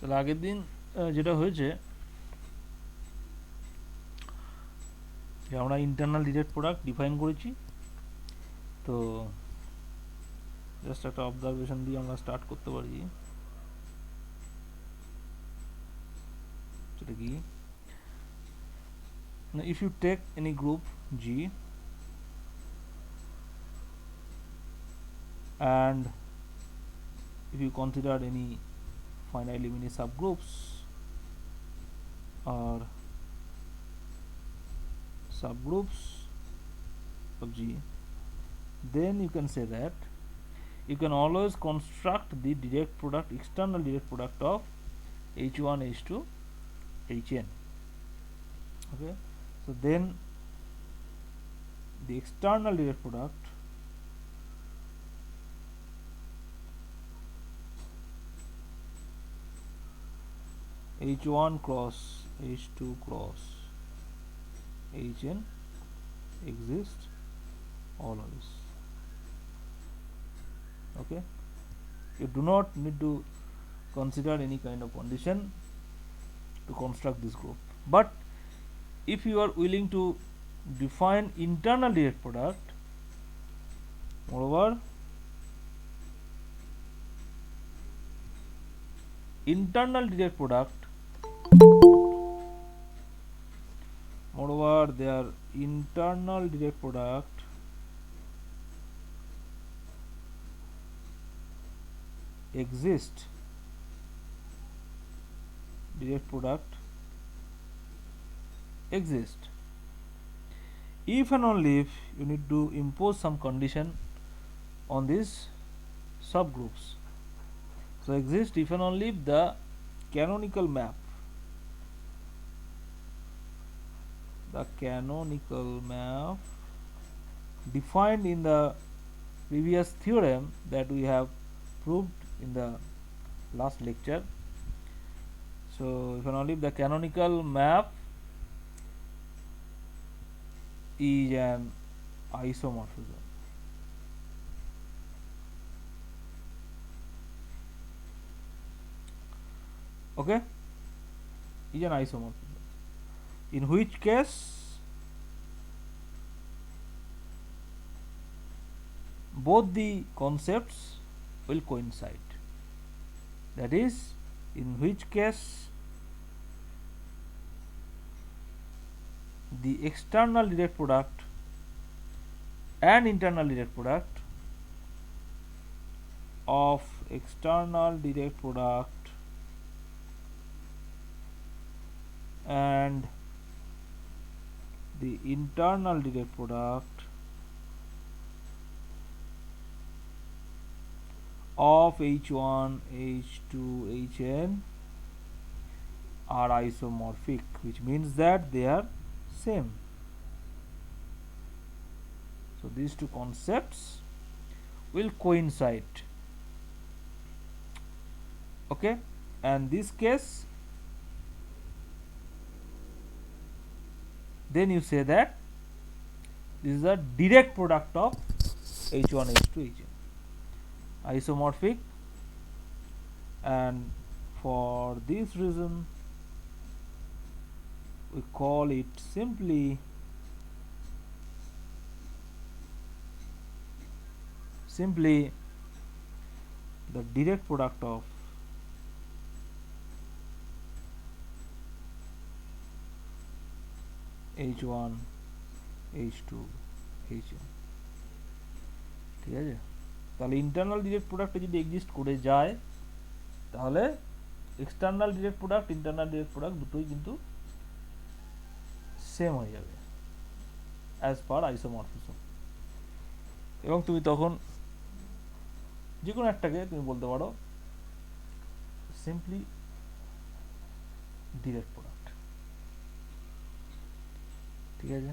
তাহলে আগের দিন যেটা হয়েছে যে আমরা ইন্টারনাল ডিরেক্ট প্রোডাক্ট ডিফাইন করেছি। তো জাস্ট একটা অবজারভেশন দিয়ে আমরা স্টার্ট করতে পারি। সেটা কি, if you take any group G and if you consider any finitely many subgroups or subgroups of G, then you can say that you can always construct the direct product, external direct product of H1, H2, Hn. Okay, so then the external direct product H1 cross H2 cross Hn exists always. Okay, you do not need to consider any kind of condition to construct this group, but if you are willing to define internal direct product, moreover internal direct product, moreover their internal direct product exist, direct product exist if and only if you need to impose some condition on these subgroups. So exist if and only if the canonical map defined in the previous theorem that we have proved in the last lecture. So if and only if the canonical map is an isomorphism. Okay, is an isomorphism, in which case both the concepts will coincide. That is, in which case the external direct product and internal direct product of external direct product and the internal direct product of H1, H2, Hn are isomorphic, which means that they are same. So these two concepts will coincide. Okay, and this case, then you say that this is a direct product of H1, H2, Hn, isomorphic, and for this reason we call it simply the direct product of H1, H2, Hn. ঠিক আছে, তাহলে internal direct প্রোডাক্টে যদি exist করে যায় তাহলে external direct product, internal direct product দুটোই কিন্তু সেম হয়ে যাবে অ্যাজ পার আইসোমরফিজম। এবং তুমি তখন যে কোনো একটাকে তুমি বলতে পারো সিম্পলি ডিরেক্ট প্রোডাক্ট। ঠিক আছে,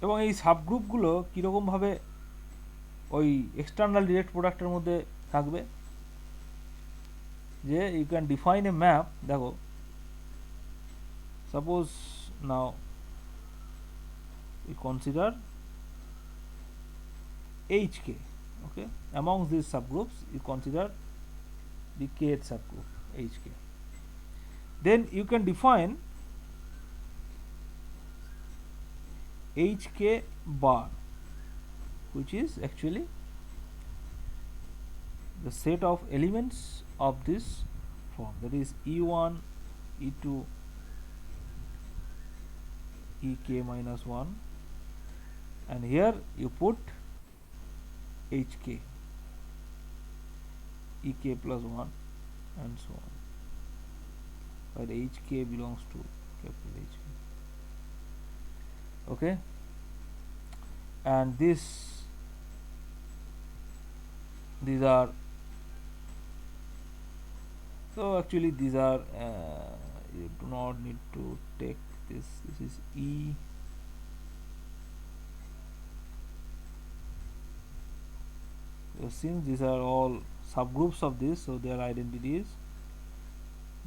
এবং এই সাবগ্রুপগুলো কীরকমভাবে ওই এক্সটার্নাল ডিরেক্ট প্রোডাক্টের মধ্যে থাকবে, যে you can define a map. দেখো, suppose now we consider hk, Okay, amongst these subgroups you consider the kth subgroup hk. Then you can define hk bar, which is actually the set of elements of this form, that is e1, e2, ek minus 1, and here you put hk, ek plus 1, and so on, where hk belongs to capital H. Okay, and these are, so actually these are you do not need to take this is e, so since these are all subgroups of this, so their identity is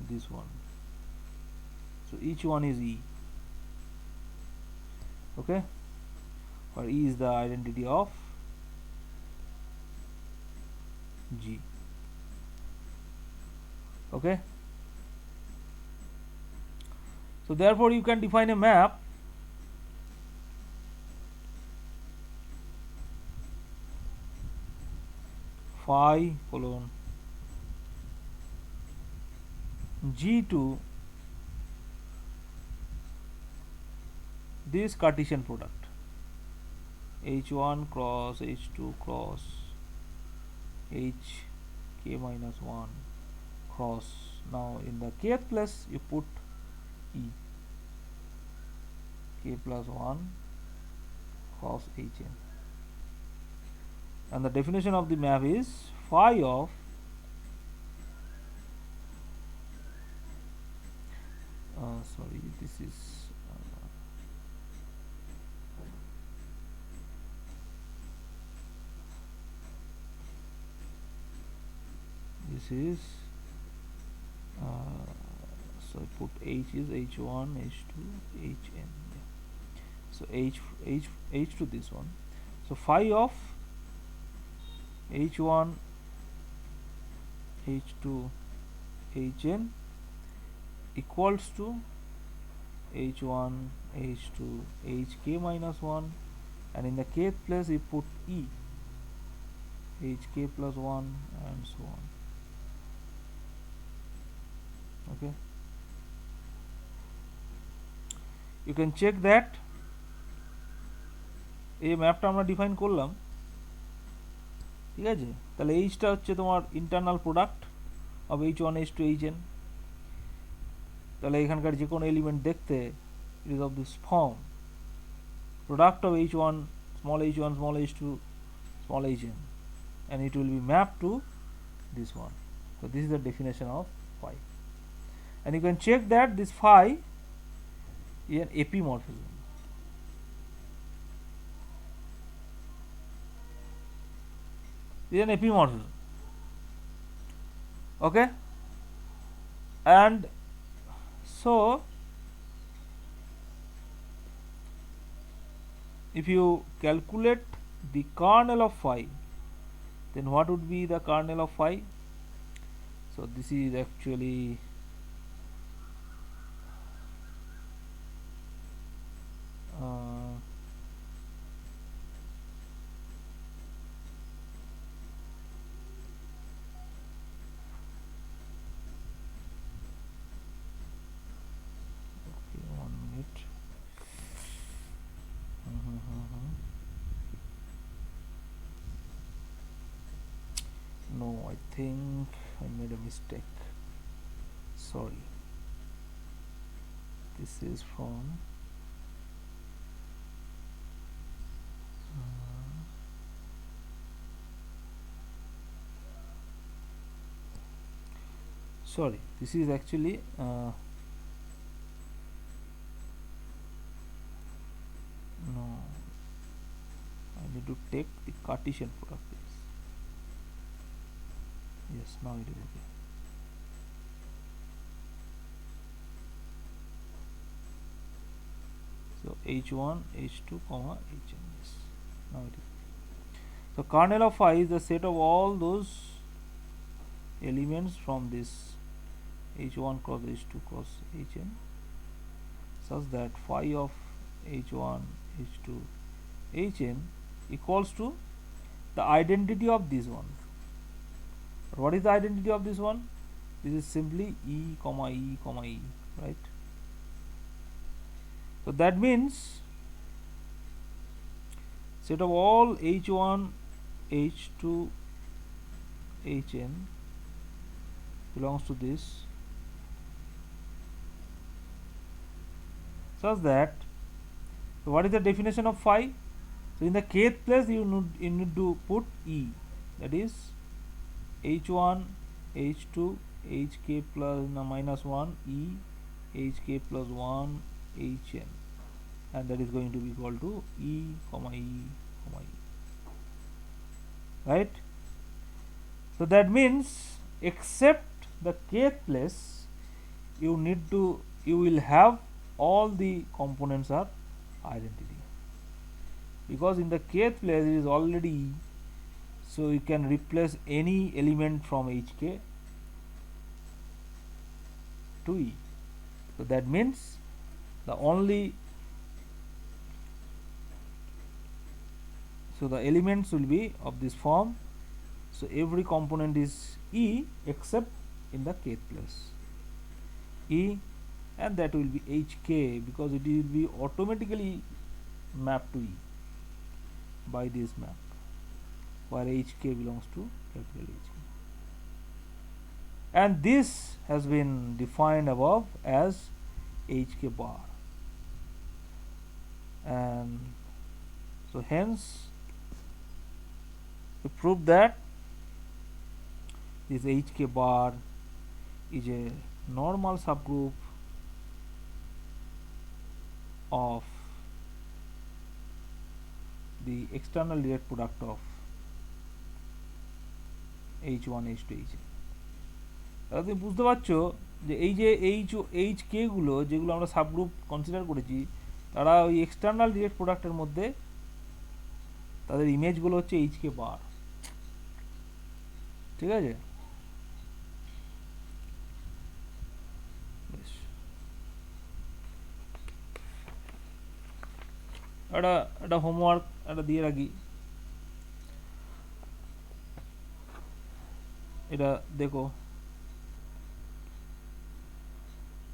this one, so each one is e. Okay, where e is the identity of G. Okay, so therefore you can define a map phi colon G to this Cartesian product h1 cross h2 cross hk minus 1 cross, now in the kth place you put e, k plus 1 cross hn, and the definition of the map is phi of sorry, this is so I put h is h1 h2 hn, yeah. So h to this one, so phi of h1 h2 hn equals to h1 h2 hk minus 1, and in the kth place we put e, hk plus 1, and so on. Okay, you can check that এই ম্যাপটা আমরা define করলাম, ঠিক আছে। তাহলে এইচটা হচ্ছে তোমার internal product of h1 h2 hn, তাহলে এখানকার যে কোনো এলিমেন্ট দেখতে it is of this form, product of h1 small h2 small hn, and it will be mapped to this one. So this is the definition of phi, and you can check that this phi is an epimorphism. Is an epimorphism. Okay, and so if you calculate the kernel of phi, then what would be the kernel of phi? So this is actually okay, 1 minute. No, I think I made a mistake. Sorry. This is from sorry, this is actually no, I need to take the Cartesian product. Yes, now it is okay. So h1 h2 comma hn, yes, now it is okay. So So kernel of phi is the set of all those elements from this h1 cross h2 cross hn such that phi of h1 h2 hn equals to the identity of this one. What is the identity of this one? This is simply e comma e comma e, right? So that means set of all h1 h2 hn belongs to this such that, so what is the definition of phi? So in the kth place you need to put e, that is h1 h2 hk plus minus 1 e hk plus 1 hn, and that is going to be equal to e comma e comma e, right? So that means except the kth place you will have all the components are identity, because in the kth place it is already e, so you can replace any element from hk to e. So that means the elements will be of this form. So every component is e except in the kth place e, and that will be hk because it will be automatically mapped to e by this map, where hk belongs to capital H. And this has been defined above as hk bar, and so hence to prove that this hk bar is a normal subgroup of the external direct product of h1 h2 hn. তাহলে তুমি বুঝতে পারছো যে এই যে H K গুলো যেগুলো আমরা সাবগ্রুপ কনসিডার করেছি, তারা ওই এক্সটার্নাল ডিরেক্ট প্রোডাক্টের মধ্যে তাদের ইমেজগুলো হচ্ছে এইচ কে বার, ঠিক আছে? একটা হোমওয়ার্ক একটা দিয়ে রাখি, এটা দেখো,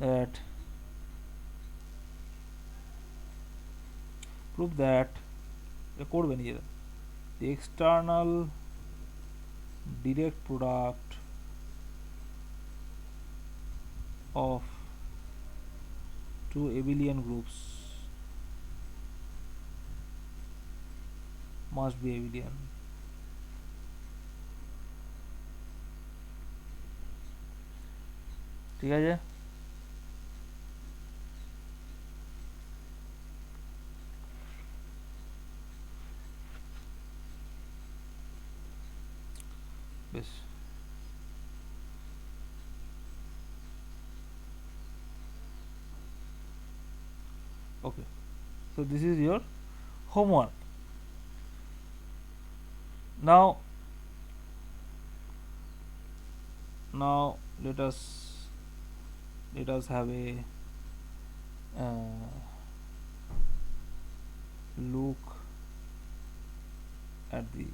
that prove that করবে নিজেরা the external direct product of two abelian groups must be abelian. ঠিক আছে? বেশ, okay, so this is your homework. Now let us have a look at the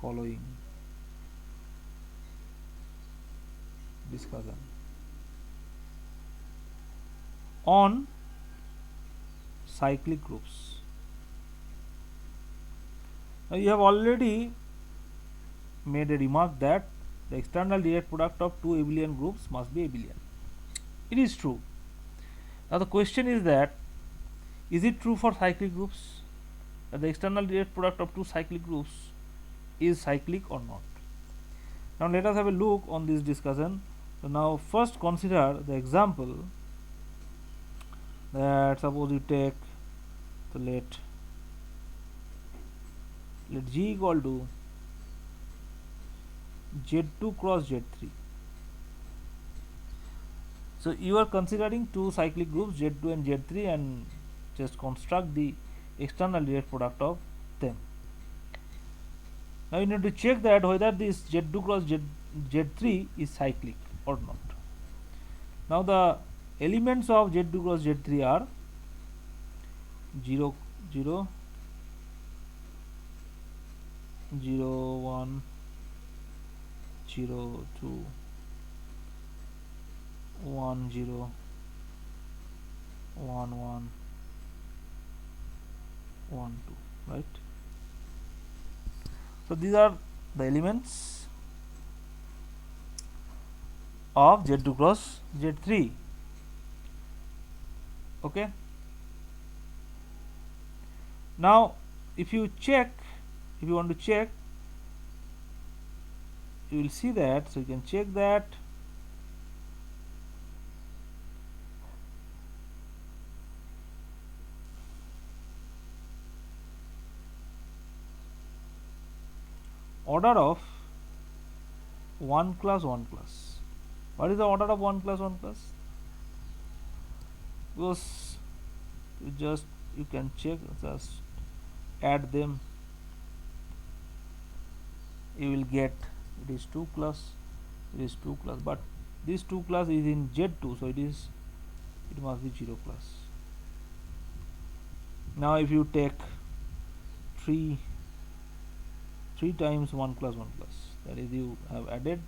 following discussion on cyclic groups. Now you have already made a remark that the external direct product of two abelian groups must be abelian. It is true. Now the question is that, is it true for cyclic groups that the external direct product of two cyclic groups is cyclic or not? Now let us have a look on this discussion. So now first consider the example that suppose you take, so let g equal to z2 cross z3. So you are considering two cyclic groups z2 and z3 and just construct the external direct product of them. Now you need to check that whether this Z2 cross Z3 is cyclic or not. Now the elements of Z2 cross Z3 are 0, 0, 0, 1, 0, 2, 1, 0, 1, 1, 1, 2, right? So these are the elements of Z2 cross Z3. Okay. Now if you want to check, you will see that. So you can check that order of 1 class 1 class. What is the order of 1 class 1 class? Because you can check, just add them, you will get it is 2 class, it is 2 class, but this 2 class is in Z2, so it must be 0 class. Now if you take 3 times 1 class 1 class, that is, you have added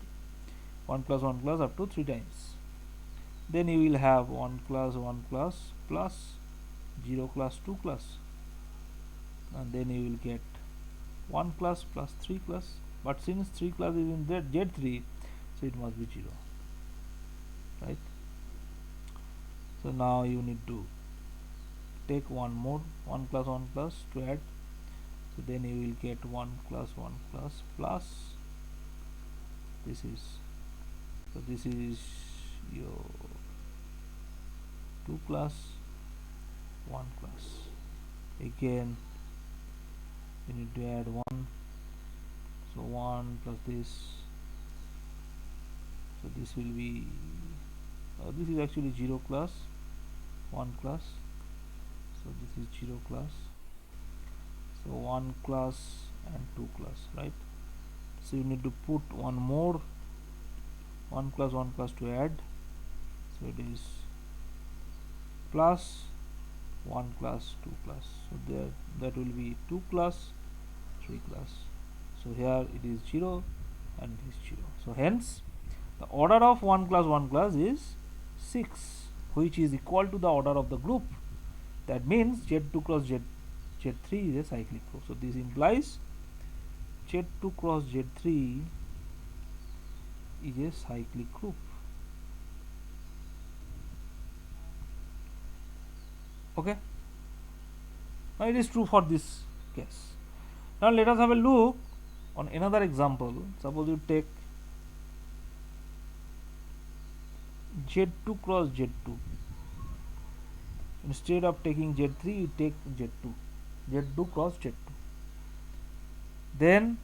1 class 1 class up to 3 times, then you will have 1 class 1 class plus 0 class 2 class, and then you will get 1 class plus 3 class, but since 3 class is in Z3, so it must be 0, right? So now you need to take one more 1 class 1 class to add, so then you will get 1 class 1 class plus this is your 2 class 1 class. Again you need to add 1, so 1 plus this, so this will be this is actually 0 class 1 class, so this is 0 class, so 1 class and 2 class, right? So you need to put one more 1 class 1 class to add, so it is plus 1 class 2 class, so there that will be 2 class 3 class, so here it is 0 and it is 0, so hence the order of 1 class 1 class is 6, which is equal to the order of the group. That means Z2 cross Z3 is a cyclic group. So this implies Z2 cross Z3 is a cyclic group. Okay. Now it is true for this case. Now let us have a look on another example. Suppose you take Z2 cross Z2. Instead of taking Z3, you take Z2 cross Z2. Then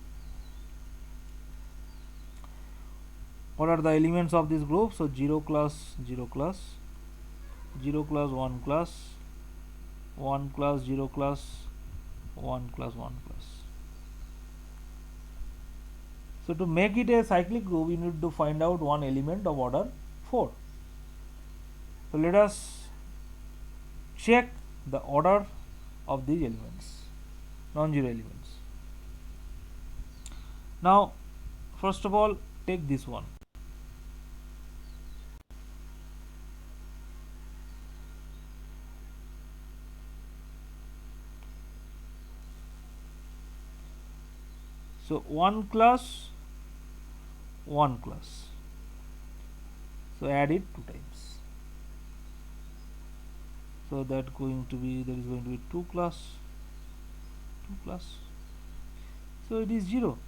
what are the elements of this group? So 0 class 0 class, 0 class 1 class, 1 class 0 class, 1 class 1 class. So to make it a cyclic group, you need to find out one element of order 4. So let us check the order of these elements, non-zero elements. Now first of all, take this one. So 1 class 1 class, so add it 2 times, so there is going to be 2 class 2 class, so it is 0.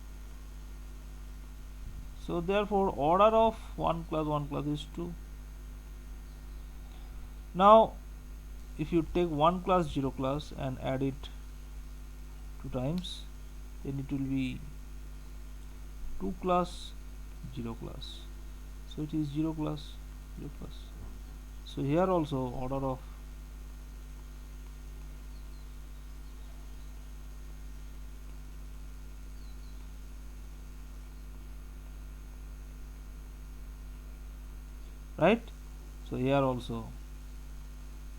So therefore order of 1 class 1 class is 2. Now if you take 1 class 0 class and add it 2 times, then it will be 2 class 0 class, so it is 0 class 0 class. So here also order of here also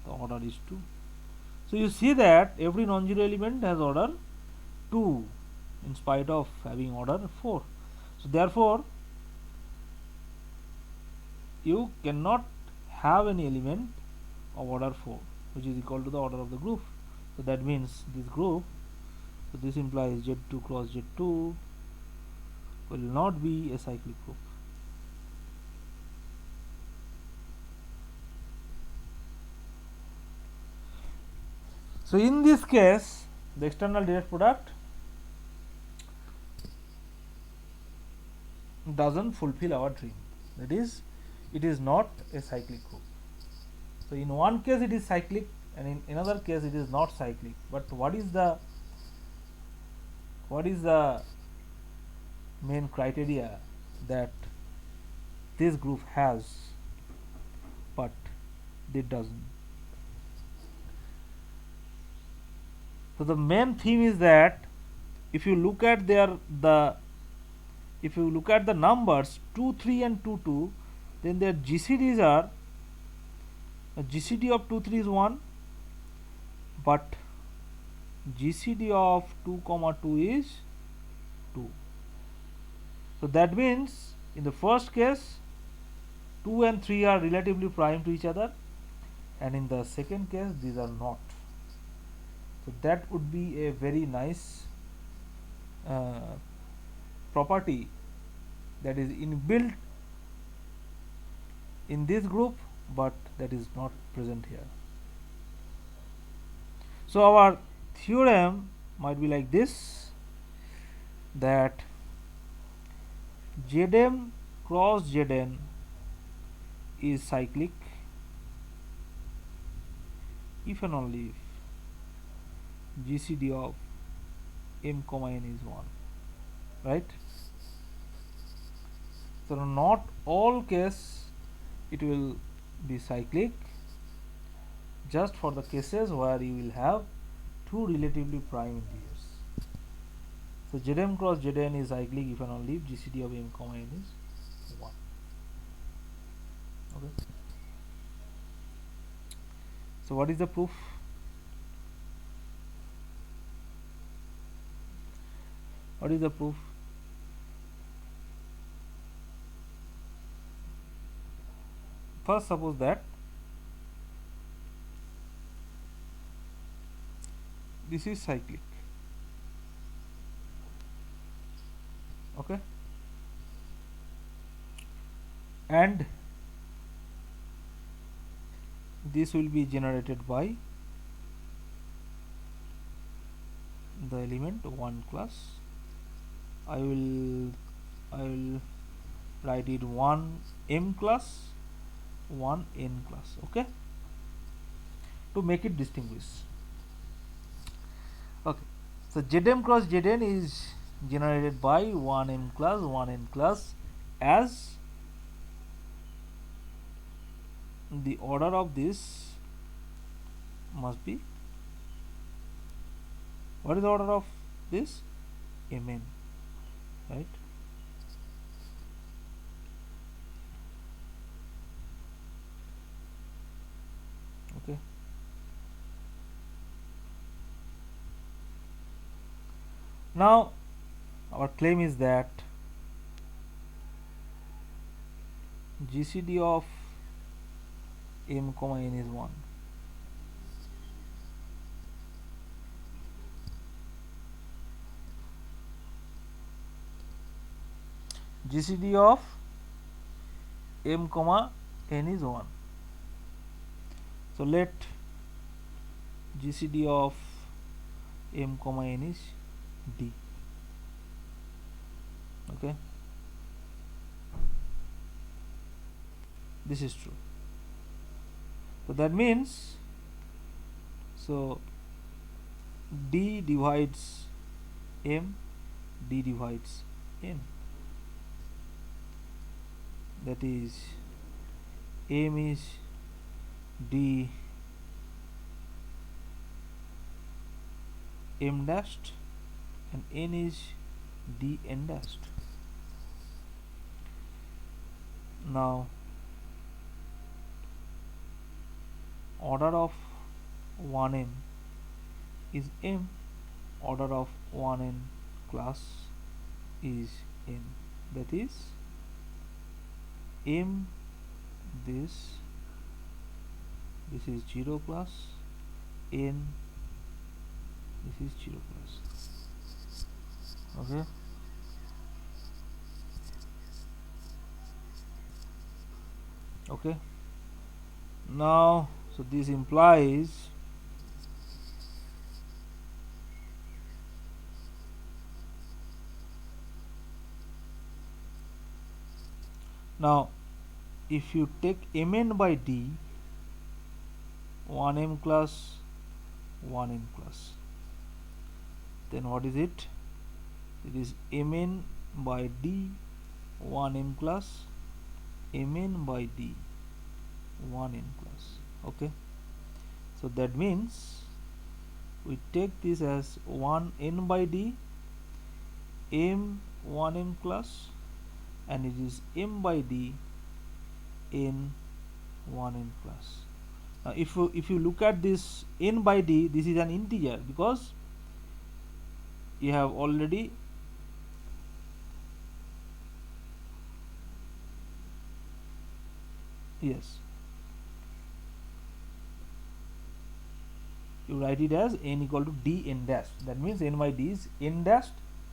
the order is 2. So you see that every non-zero element has order 2 in spite of having order 4. So therefore you cannot have any element of order 4 which is equal to the order of the group. So that means this group, so this implies Z2 cross Z2 will not be a cyclic group. So in this case the external direct product doesn't fulfill our dream, that is, it is not a cyclic group. So in one case it is cyclic and in another case it is not cyclic. But what is the main criteria that this group has but it doesn't? So the main theme is that if you look at the numbers 2, 3 and 2, 2, then their GCDs are GCD of 2, 3 is 1, but GCD of 2, 2 is 2. So that means in the first case 2 and 3 are relatively prime to each other, and in the second case these are not. So that would be a very nice property that is inbuilt in this group but that is not present here. So our theorem might be like this, that Zm cross Zn is cyclic if and only if GCD of m comma n is 1, right? So not all case it will be cyclic, just for the cases where you will have two relatively prime integers. So Zm cross Zn is cyclic if and only if GCD of m comma n is 1. Okay. So what is the proof? What is the proof? First, suppose that this is cyclic. Okay, and this will be generated by the element 1 class. I will write it 1 m class, 1 n class, okay, to make it distinguish. Okay, so Zm cross Zn is generated by 1 m class, 1 n class, as the order of this must be, what is the order of this? Mn, right? Okay, now our claim is that GCD of m comma n is 1. GCD of m comma n is 1. So let GCD of m comma n is d. Okay, this is true. So that means, so d divides m, d divides n, that is m is d m dashed and n is d n dashed. Now order of 1m is m, order of 1n class is n. That is m this is 0 plus, n this is 0 plus. Okay. Okay. Now, so this implies now if you take mn by d, 1m plus 1n plus, then what is it? It is mn by d 1m plus mn by d 1n plus. Okay, so that means we take this as 1n by d m 1m plus, and it is m by d n 1n plus. Now if you look at this n by d, this is an integer because you have already yes, you write it as n equal to d n dash. That means n by d is n dash,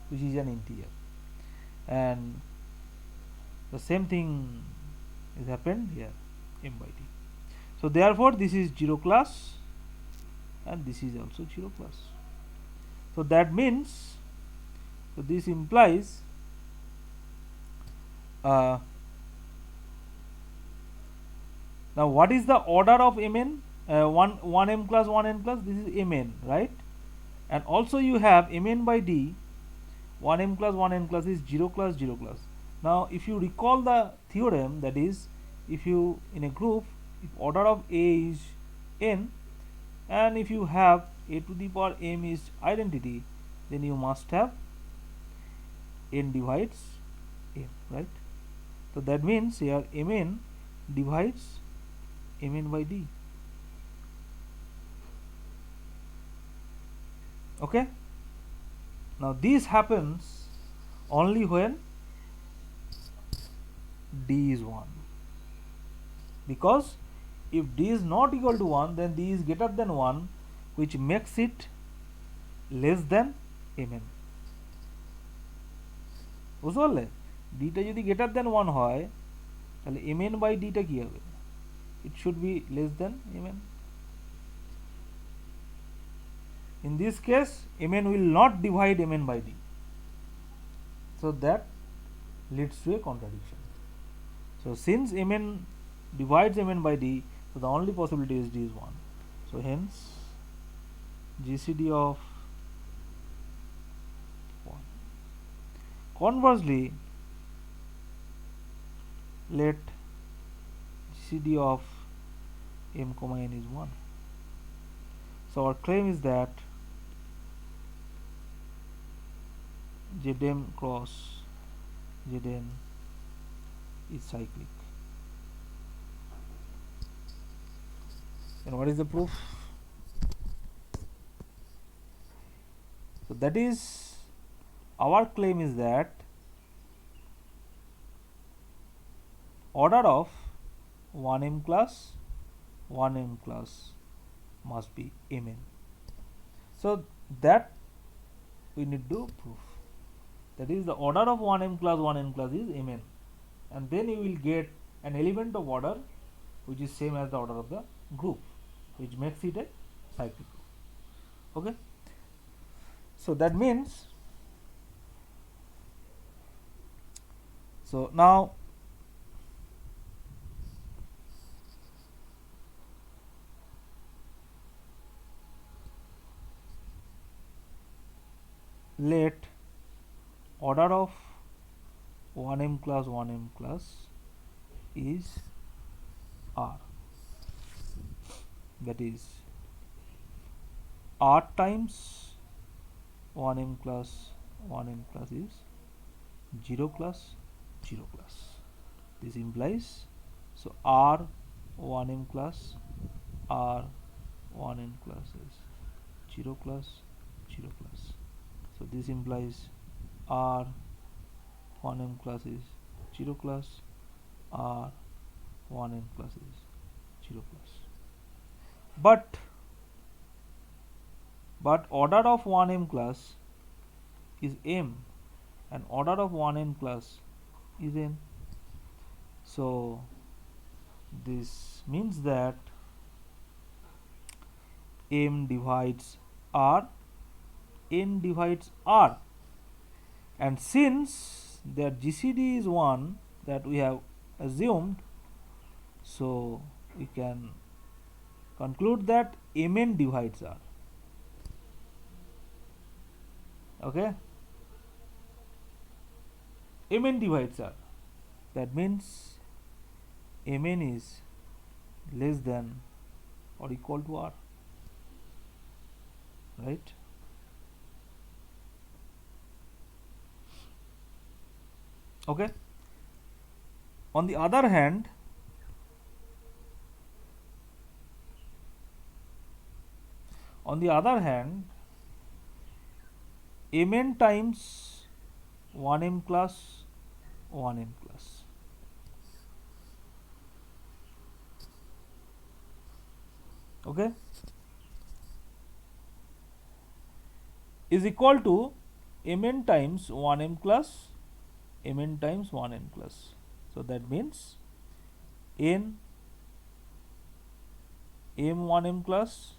which is an integer, and the same thing is happened here, m by d. So therefore this is 0 class and this is also 0 class. So that means, so this implies now what is the order of mn? 1m plus 1n plus, this is mn, right? And also you have mn by d 1m plus 1n plus is 0 class 0 class. Now if you recall the theorem, that is, if you in a group, if order of A is n and if you have a to the power m is identity, then you must have n divides m, right? So that means here mn divides mn by d. Okay, now this happens only when d is 1, because if d is not equal to 1, then d is greater than 1, which makes it less than mn. বুঝতে পারলে? d টা যদি greater than 1 হয় তাহলে mn by d টা কি হবে? It should be less than mn. In this case mn will not divide mn by d, so that leads to a contradiction. So since mn divides mn by d, so the only possibility is d is 1. So hence GCD of 1. Conversely, let GCD of m comma n is 1. So our claim is that Zm cross Zn is cyclic. And what is the proof? So that is, our claim is that order of 1m plus 1m plus must be mn. So that we need to prove. That is, the order of 1m plus 1n plus is mn, and then you will get an element of order which is same as the order of the group, which makes it a cyclic group. Okay, so that means, so now let order of 1m plus 1m plus is r, that is r times 1m plus 1m plus is 0 plus 0 plus. This implies, so r 1m plus R 1n class is 0 class 0 class. So this implies R 1m class is 0 class, R 1n class is 0 class. But order of 1m class is m and order of 1n class is n. So this means that m divides R, n divides R, and since their GCD is 1 that we have assumed, so we can conclude that mn divides R. Okay, mn divides R. That means mn is less than or equal to R, right? Okay. On the other hand, mn times 1m class 1n class. Okay, is equal to mn times 1m class mn times 1n class. So that means n m1m class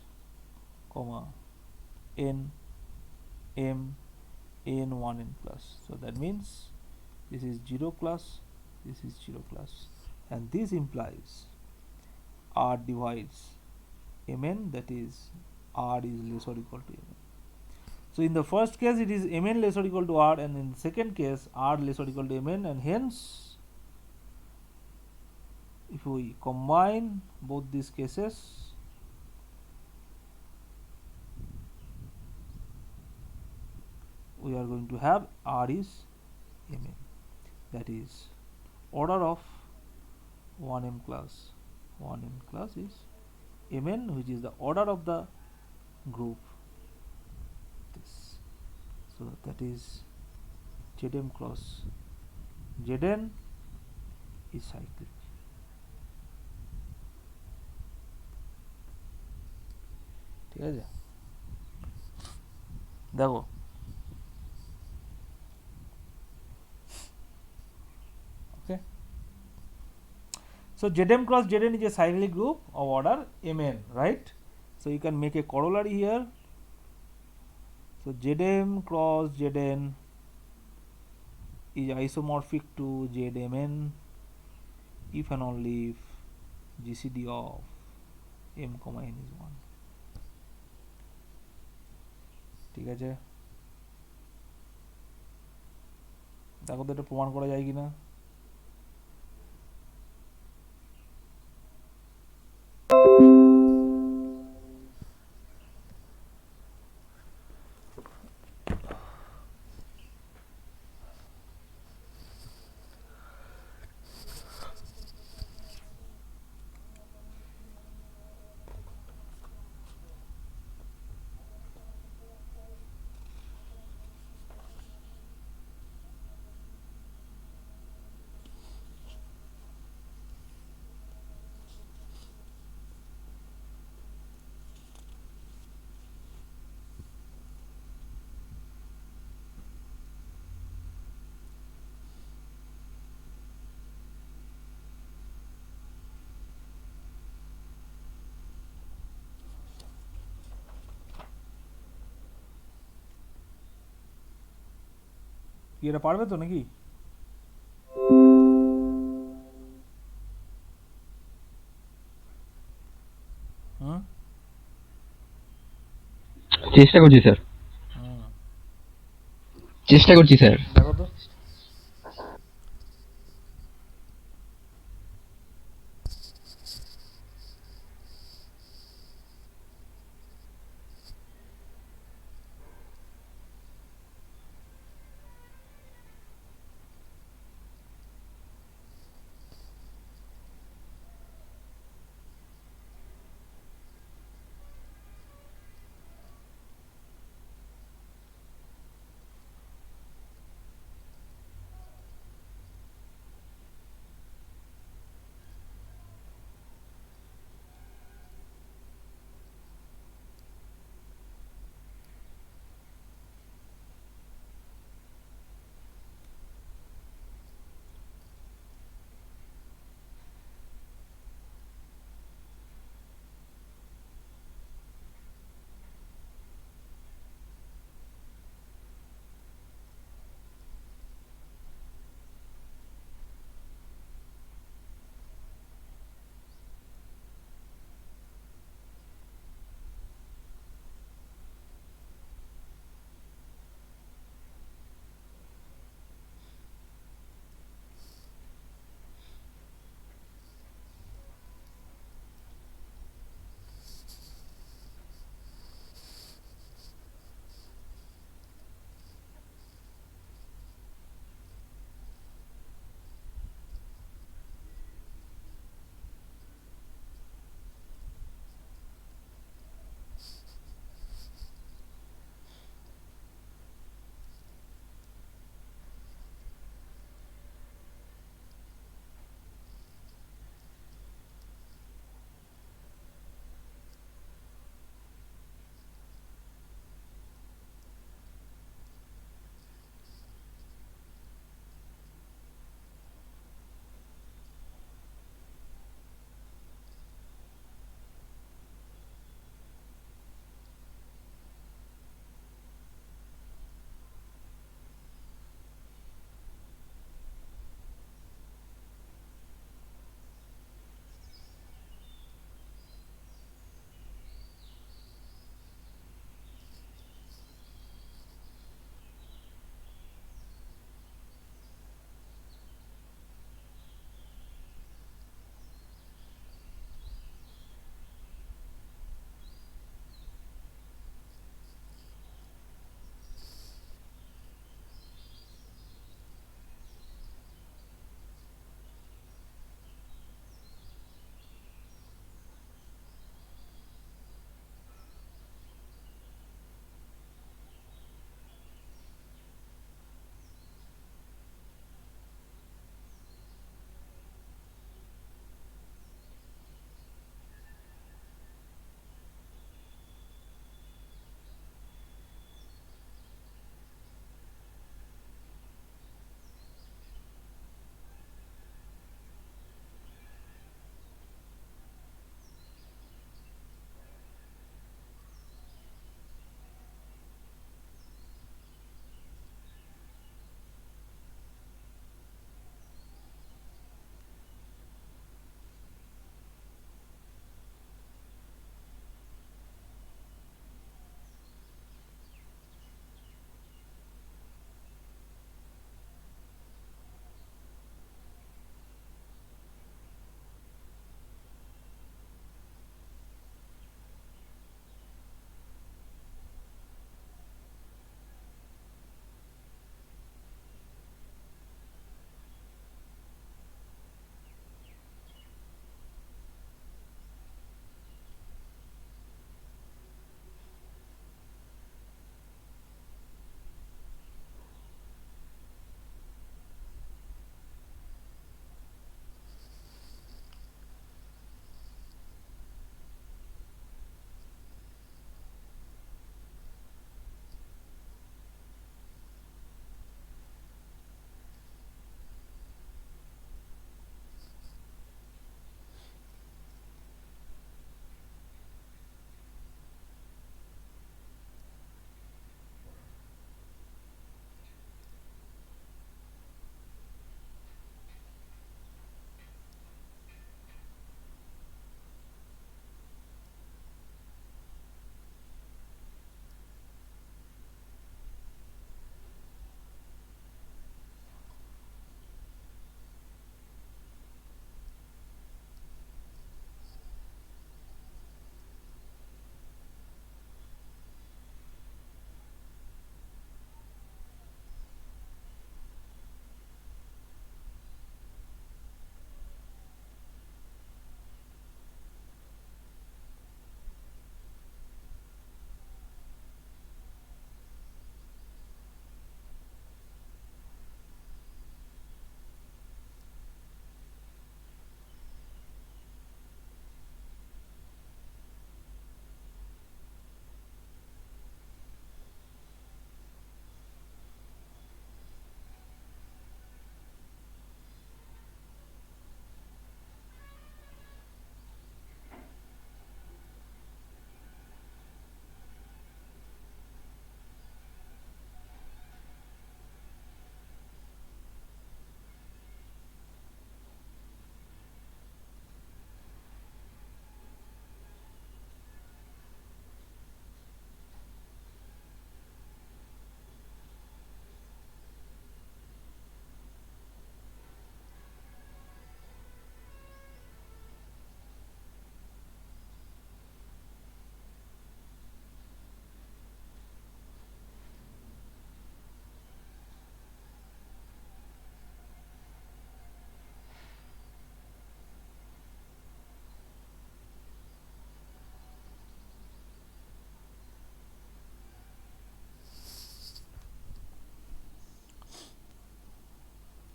comma n m n1n plus. So that means this is 0 class, this is 0 class, and this implies R divides mn, that is R is less or equal to mn. So in the first case it is mn less or equal to R, and in the second case R less or equal to mn, and hence if we combine both these cases, we are going to have R is mn, that is order of 1m class 1n class is mn, which is the order of the group this. So that is Zm cross Zn is cyclic. ঠিক আছে, দেখো okay. So Zm cross Zn is a cyclic group of order mn, right? So you can make a corollary here. So Zm cross Zn is isomorphic to Zmn if and only if GCD of m comma n is 1. ঠিক আছে, দেখো তো এটা প্রমাণ করা যায় কিনা। কি এটা পারবে তো নাকি? চেষ্টা করছি স্যার, চেষ্টা করছি স্যার। দেখো তো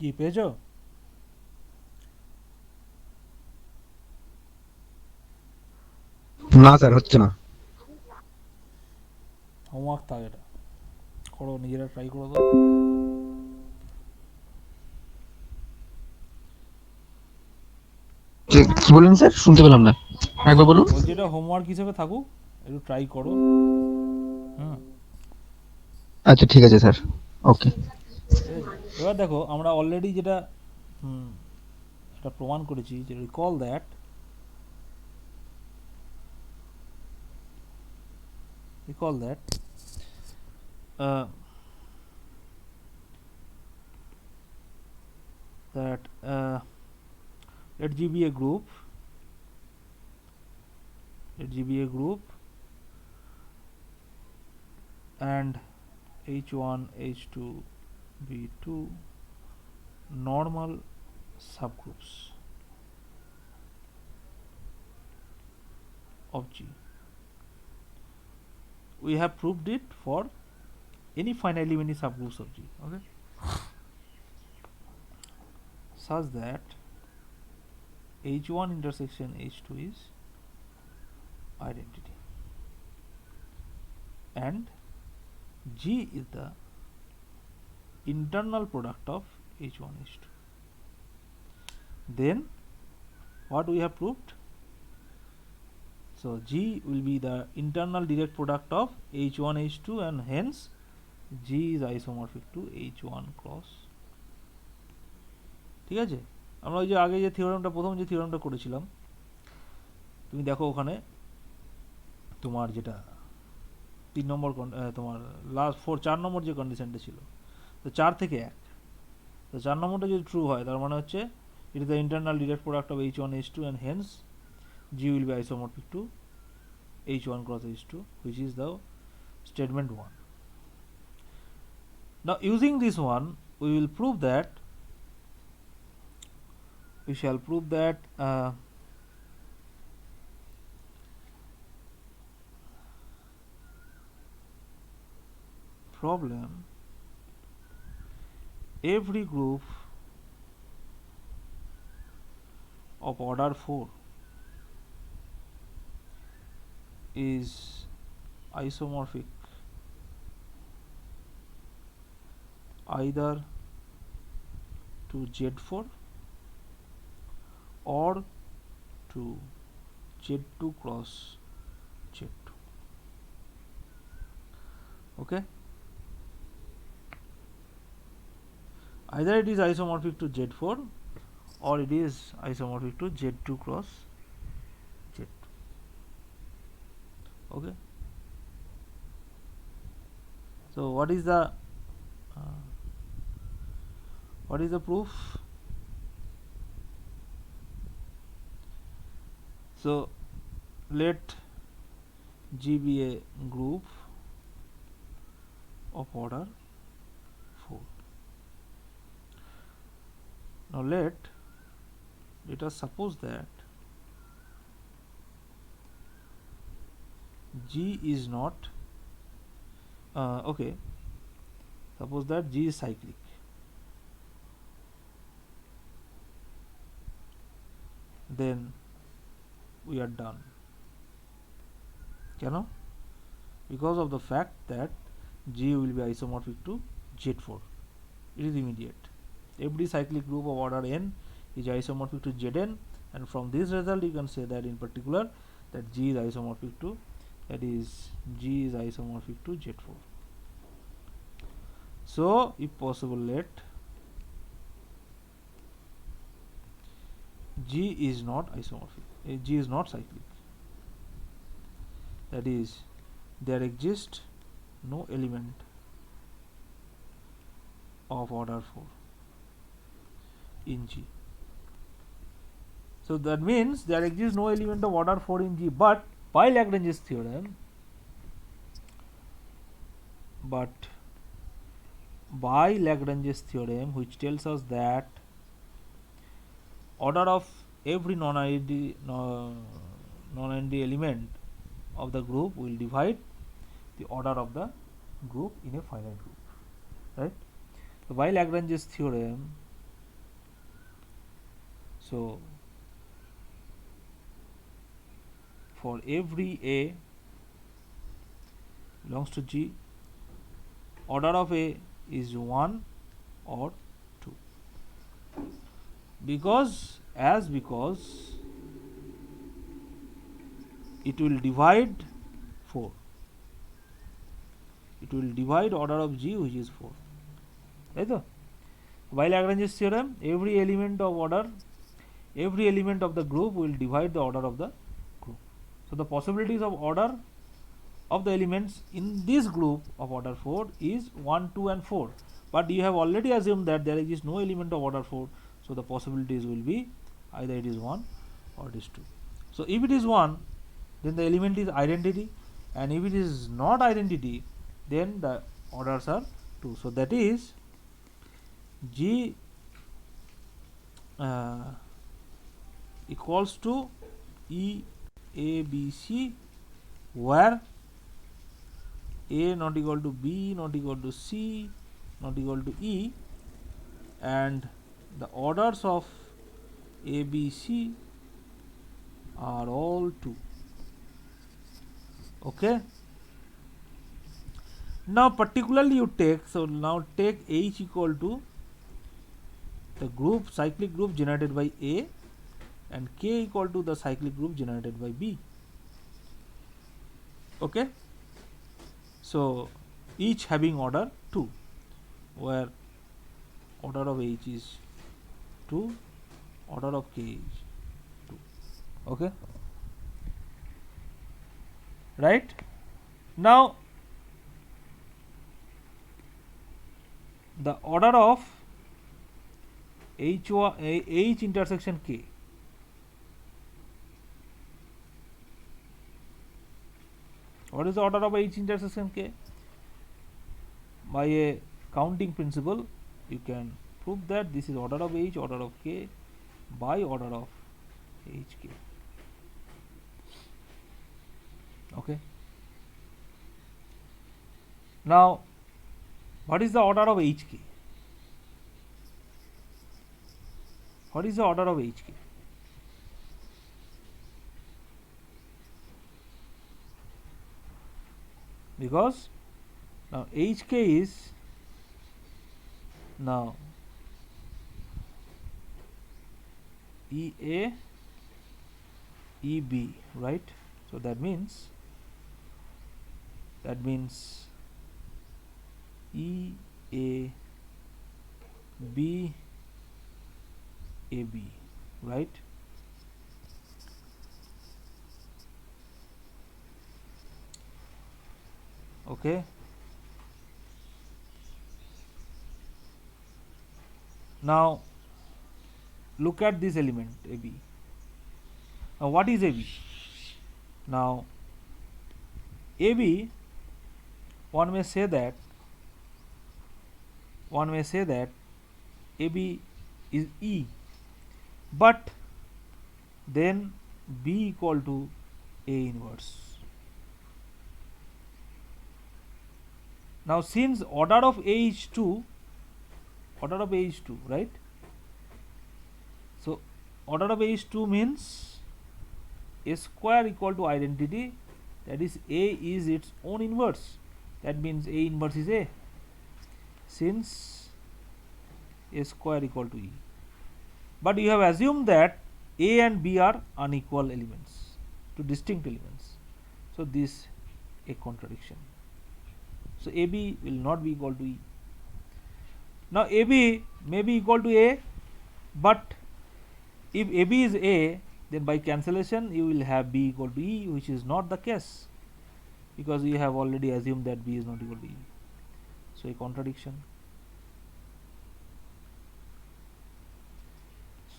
কি পেয়েছো? না স্যার, হচ্ছে না। হোমওয়ার্ক থাকে এটা, করো, নিজেরা ট্রাই করো তো। কি বললেন স্যার? শুনতে পেলাম না, একবার বলুন। বলছি এটা হোমওয়ার্ক হিসেবে থাকুক, একটু ট্রাই করো। হুম, আচ্ছা ঠিক আছে স্যার, ওকে। ঠিক আছে। এবার দেখো আমরা অলরেডি যেটা হুম এটা প্রমাণ করেছি, যে recall that uh, that let G be a group, and H1 H2 be two normal subgroups of G. We have proved it for any finitely many subgroups of G, okay, such that H1 intersection H2 is identity, and G is the internal product of H1 H2. Then what we have proved? So G will be the internal direct product of H1 H2, and hence G is isomorphic to H1 cross. ঠিক আছে, আমরা ওই যে আগে যে থিওরেমটা প্রথম যে থিওরেমটা করেছিলাম, তুমি দেখো ওখানে তোমার যেটা 3 নম্বর তোমার লাস্ট 4 নম্বর যে কন্ডিশনটা ছিল, তো 4 থেকে 1, তো 4 নম্বরটা যদি ট্রু হয় তার মানে হচ্ছে it is the internal direct product of H1 H2, and hence G will be isomorphic to H1 cross H2, which is the statement 1. Now using this one we will prove that we shall prove that problem every group of order 4 is isomorphic either to Z4 or to Z2 cross Z2. Okay, either it is isomorphic to Z4 or it is isomorphic to Z2 cross Z2. Okay, so what is the proof? So let G be a group of order 4. Now let us suppose that G is not okay, suppose that G is cyclic. Then we are done. Cannot, because of the fact that G will be isomorphic to Z4. It is immediate. Every cyclic group of order n is isomorphic to Zn, and from this result you can say that in particular that G is isomorphic to Z4. So if possible let G is not isomorphic, G is not cyclic, that is there exists no element of order 4 in G. So that means there exists no element of order 4 in G, but by Lagrange's theorem, which tells us that order of every non-identity element of the group will divide the order of the group in a finite group, right? So by Lagrange's theorem So for every A belongs to G, order of A is 1 or 2, because it will divide 4. It will divide order of G, which is 4. Right? By Lagrange's theorem, every element of the group will divide the order of the group. So the possibilities of order of the elements in this group of order 4 is 1, 2 and 4. But you have already assumed that there is no element of order 4. So the possibilities will be either it is 1 or it is 2. So if it is 1, then the element is identity, and if it is not identity, then the orders are 2. So that is G equals to E A B C, where A not equal to B, not equal to C, not equal to E, and the orders of A, B, C are all 2. Okay. Now particularly you take, so now take H equal to the group, cyclic group generated by A, and K equal to the cyclic group generated by B. Okay. So each having order 2, where order of H is 2, order of K is 2. Okay. Right. Now the order of H intersection K, what is the order of H intersection K? By a counting principle, you can prove that this is order of H, order of K by order of HK. Okay. Now what is the order of HK? What is the order of HK? Because now HK is now EA EB, right? So that means EA B AB, right? Okay. Now look at this element AB. Now what is AB? Now AB, one may say that AB is E, but then B equal to A inverse. Now since order of A is 2, right? So order of A is 2 means A square equal to identity, that is A is its own inverse. That means A inverse is A, since A square equal to E. But you have assumed that A and B are unequal elements, two distinct elements. So this a contradiction. So AB will not be equal to E. Now AB may be equal to A, but if AB is A, then by cancellation you will have B equal to E, which is not the case, because you have already assumed that B is not equal to E. So a contradiction.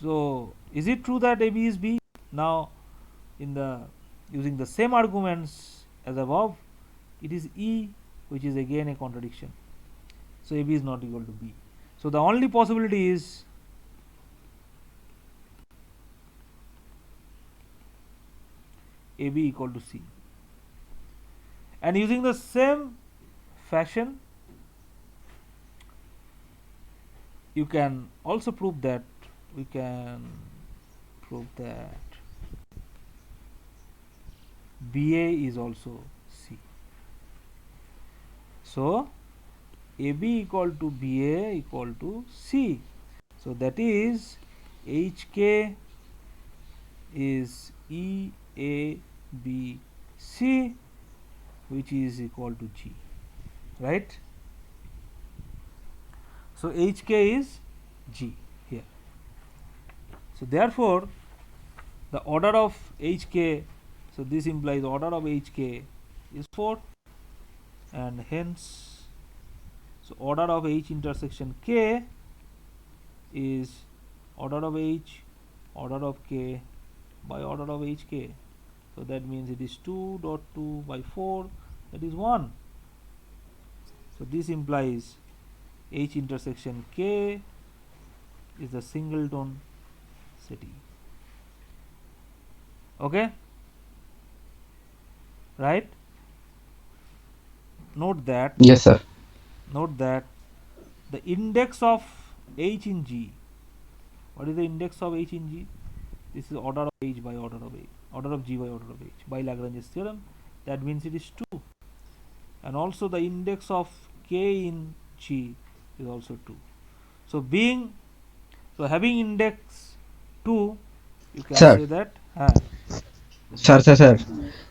So is it true that AB is B? Now in the using the same arguments as above, it is E, which is again a contradiction. So AB is not equal to B. So the only possibility is AB equal to C. And using the same fashion, you can also prove that we can prove that BA is also C. So AB equal to BA equal to C. So that is HK is EABC, which is equal to G, right? So HK is G here. So therefore the order of HK, so this implies order of HK is 4, and hence so order of H intersection K is order of H, order of K by order of HK. So that means it is 2.2 by 4, that is 1. So this implies H intersection K is the singleton city. Okay, right? Note that Yes, sir. the index of H in G. What is the index of H in G? This is order of H by order of H, order of G by order of H by Lagrange's theorem. That means it is 2. And also the index of K in G is also 2. So having index 2, you can Sir, say that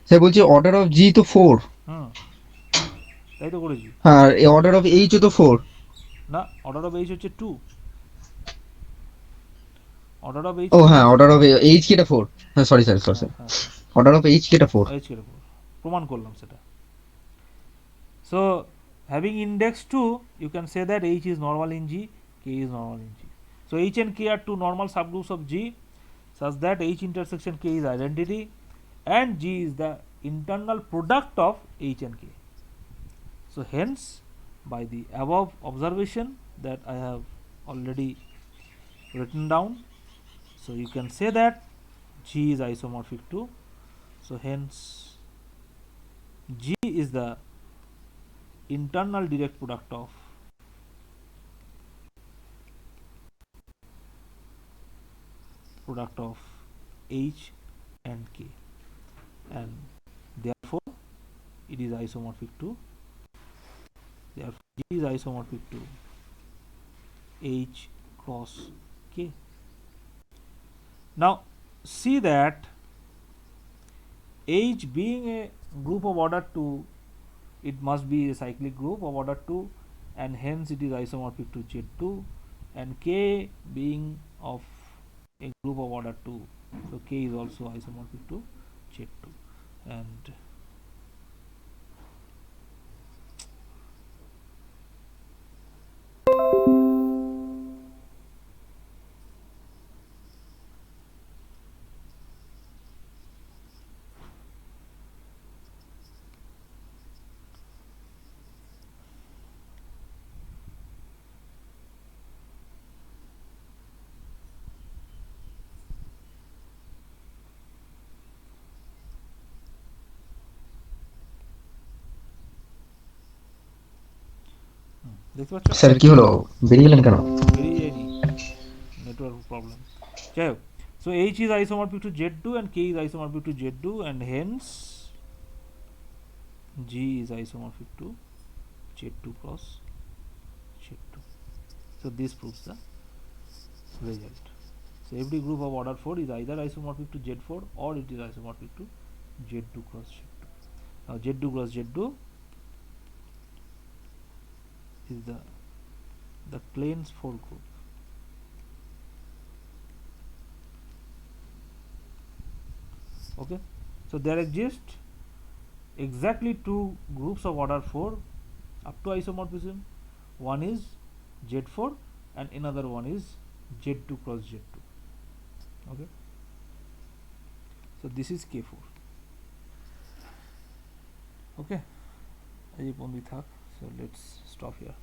sir বলছি order of জি তো 4, তাই তো করেছি আর order of H তো 4। না, order of H হচ্ছে 2, order of H ও 2 হ্যাঁ, হচ্ছে। অর্ডার অফ এইচ কি এটা 4। হ্যাঁ, সরি স্যার, হ্যাঁ হ্যাঁ হ্যাঁ অর্ডার অফ এইচ কি এটা 4। H কে প্রমাণ করলাম সেটা। So having index 2, you can say that H is normal in G, K is normal in G. So H and K are two normal subgroups of G such that H intersection K is identity and G is the internal product of H and K. So hence by the above observation that I have already written down, so you can say that G is isomorphic to, so hence G is the internal direct product of H and K, and therefore it is isomorphic to, therefore G is isomorphic to H cross K. Now see that H being a group of order 2, it must be a cyclic group of order 2, and hence it is isomorphic to Z2, and K being of a group of order 2, so K is also isomorphic to Z2. And দেখতে পাচ্ছ sir কি হলো, বেরিয়ে গেলেন কেন? বেরিয়ে যায়নি, network problem. যাই হোক, so H is isomorphic to Z2 and K is isomorphic to Z2, and hence G is isomorphic to Z2 cross Z2. So this proves the result. So every group of order 4 is either isomorphic to Z4 or it is isomorphic to Z2 cross Z2. Now Z2 cross Z2 is the planes 4 group. Okay, so there exist exactly 2 groups of order 4 up to isomorphism. One is Z4 and another one is Z2 cross Z2. Okay, so this is K4. Okay, so let's stop here.